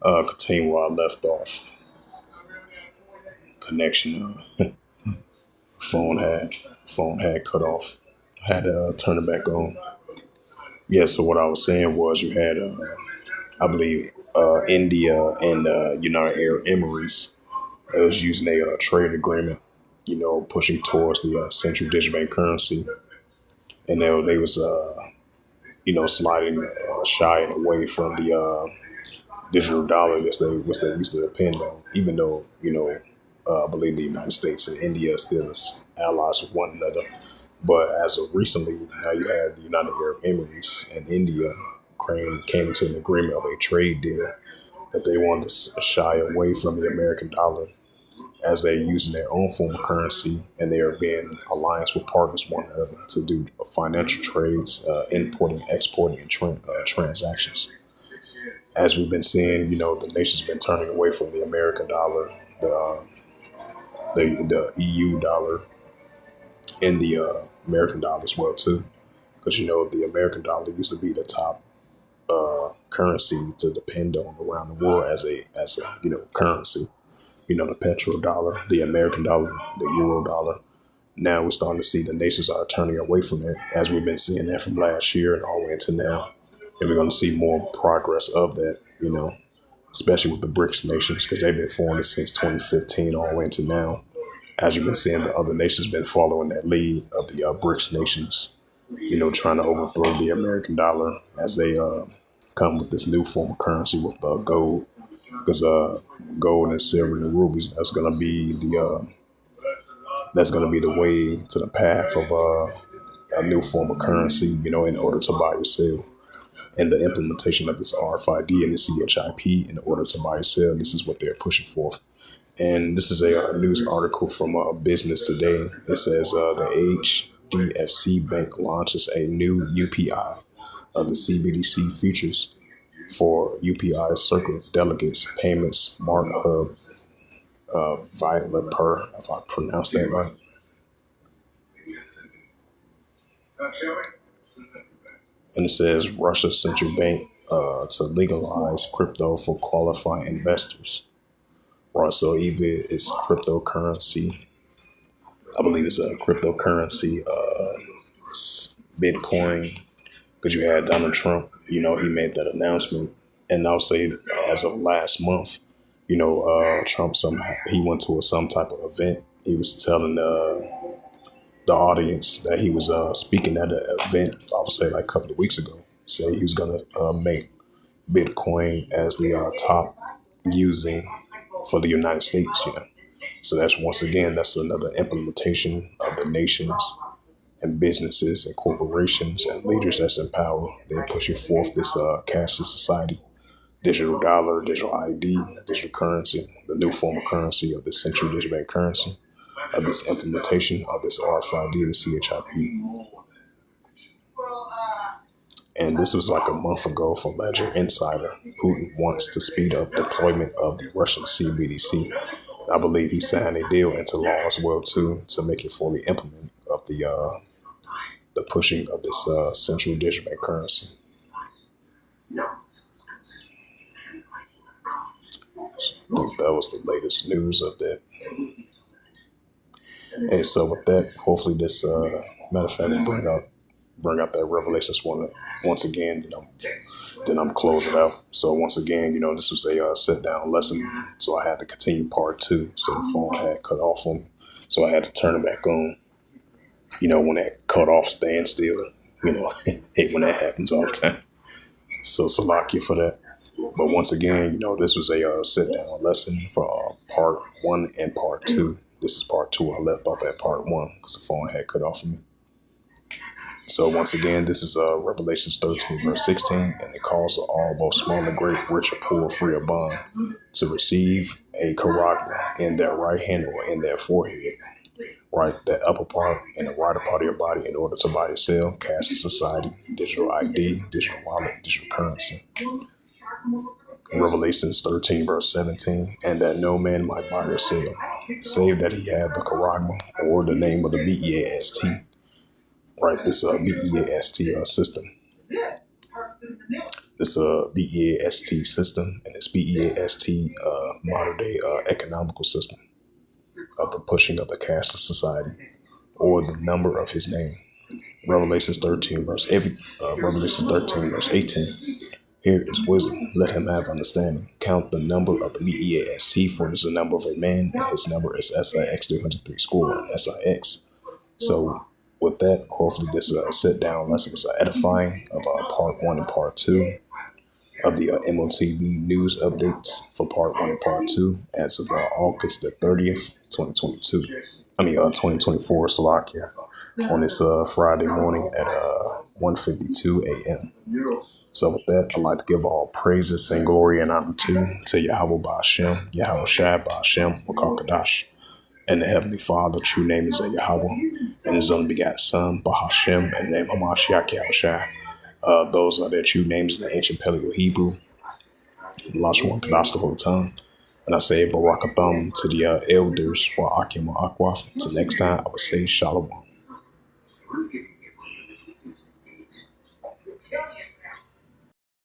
Continue where I left off. Connection. Phone had phone had cut off. Had to turn it back on. Yeah. So what I was saying was you had, I believe, India and United Arab Emirates. They was using a trade agreement. Pushing towards the central digital bank currency, and they was sliding, shying away from the digital dollar, which they used to depend on. Even though I believe the United States and India still is allies with one another. But as of recently, now you have the United Arab Emirates and India came to an agreement of a trade deal that they wanted to shy away from the American dollar as they're using their own form of currency, and they are being alliance with partners one another to do financial trades, importing, exporting, and transactions. As we've been seeing, the nation's been turning away from the American dollar, the EU dollar, and the American dollar as well too, because the American dollar used to be the top currency to depend on around the world as a currency. The petrodollar, the American dollar, the euro dollar. Now we're starting to see the nations are turning away from it, as we've been seeing that from last year and all the way into now. And we're going to see more progress of that, especially with the BRICS nations, because they've been formed since 2015 all the way into now. As you've been seeing, the other nations been following that lead of the BRICS nations, trying to overthrow the American dollar as they come with this new form of currency with gold, because gold and silver and rubies, that's gonna be the way to the path of a new form of currency, in order to buy or sell. And the implementation of this RFID and the CHIP in order to buy or sell, this is what they're pushing for. And this is a news article from Business Today. It says the HDFC Bank launches a new UPI of the CBDC features for UPI Circle Delegates Payments Smart Hub Violet Per, if I pronounced that right. And it says Russia Central Bank to legalize crypto for qualifying investors. Right, so even it's cryptocurrency. I believe it's a cryptocurrency, Bitcoin, because you had Donald Trump, he made that announcement. And I'll say as of last month, Trump somehow, he went to some type of event. He was telling the audience that he was speaking at an event, I would say like a couple of weeks ago, say he was going to make Bitcoin as the top using for the United States. So that's another implementation of the nations and businesses and corporations and leaders that's in power. They're pushing forth this cashless society, digital dollar, digital ID, digital currency, the new form of currency of the central digital bank currency, of this implementation of this RFID, the CHIP. And this was like a month ago from Ledger Insider. Putin wants to speed up deployment of the Russian CBDC. I believe he signed a deal into law as well too to make it fully implemented of the pushing of this central digital bank currency. So I think that was the latest news of that. And so with that, hopefully this matter of fact will bring out that Revelations one once again. Then I'm closing out. So once again, this was a sit down lesson. So I had to continue part two. So the phone had cut off on me, so I had to turn it back on. When that cut off stand still. Hate when that happens all the time. So Salakia for that. But once again, this was a sit down lesson for part one and part two. This is part two. I left off at part one because the phone had cut off for me. So once again, this is Revelations 13, verse 16, and it calls all, both small and great, rich or poor, free or bond, to receive a charagma in their right hand or in their forehead, right, that upper part and the right part of your body, in order to buy or sell, cash in society, digital ID, digital wallet, digital currency. Revelations 13, verse 17, and that no man might buy or sell, save that he had the charagma, or the name of the BEAST. Right, this BEAST system. It's a BEAST system, and it's BEAST modern day economical system of the pushing of the caste of society or the number of his name. Revelations 13 verse 18. Here is wisdom. Let him have understanding. Count the number of the BEAST, for it is the number of a man, and his number is SIX 303 score, SIX. So, with that, hopefully this sit down lesson was edifying of part one and part two of the M.O.T.B news updates for part one and part two as of August the 30th, 2022. 2024, Slovakia, on this Friday morning at 1:52 a.m. So with that, I'd like to give all praises and glory and honor to Yahweh Ba'Shem, Yahweh Shai Ba'Shem, Wakakadash, and the Heavenly Father. True name is Yahweh, and His only begotten Son, Bahashem, and the name of Mashiach Yahweh Shai. Those are their true names in the ancient Paleo Hebrew. Lashwan Kadash, the Holy Tongue. And I say Barakatham to the elders, Wa Akim Wa Akwaf. Until next time, I would say Shalom.